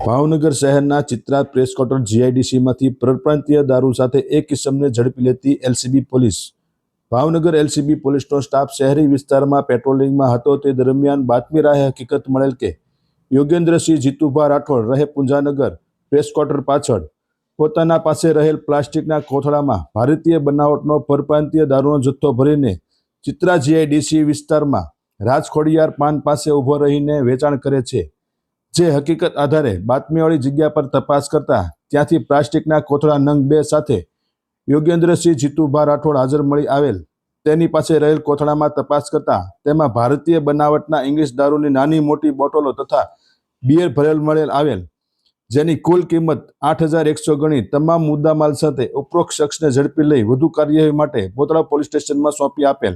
ભાવનગર શહેરના Chitra press quarter જીઆઈડીસીમાંથી પરપ્રાંતીય દારૂ સાથે એક ઇસમને ઝડપી લેતી એલસીબી પોલીસ। ભાવનગર એલસીબી પોલીસનો સ્ટાફ શહેરી વિસ્તારમાં પેટ્રોલિંગમાં હતો તે દરમિયાન બાતમી રાહે હકીકત મળેલ કે યોગેન્દ્રસિંહ જીતુભા રાઠોડ રહે પુંજાનગર પ્રેસ ક્વાર્ટર પાછળ પોતાના પાસે રહેલ પ્લાસ્ટિકના કોથળામાં ભારતીય બનાવટનો પરપ્રાંતીય દારૂનો જથ્થો ભરીને ચિત્રા જીઆઈડીસી વિસ્તારમાં રાજખોડિયાર પાન પાસે ઊભો રહીને વેચાણ કરે છે। જે હકીકત આધારે બાતમીવાળી જગ્યા પર તપાસ કરતા ત્યાંથી પ્લાસ્ટિકના કોથળા નંગ 2 સાથે યોગેન્દ્રસિંહ જીતુભા રાઠોડ હાજર મળી આવેલ। તેની પાસે રહેલ કોથળામાં તપાસ કરતા તેમાં ભારતીય બનાવટના ઇંગ્લિશ દારૂની નાની મોટી બોટલો તથા બિયર ભરેલ મળેલ આવેલ, જેની કુલ કિંમત 8,100 ગણી તમામ મુદ્દામાલ સાથે ઉપરોક્ત શખ્સને ઝડપી લઈ વધુ કાર્યવાહી માટે બોતળા પોલીસ સ્ટેશનમાં સોંપી આપેલ।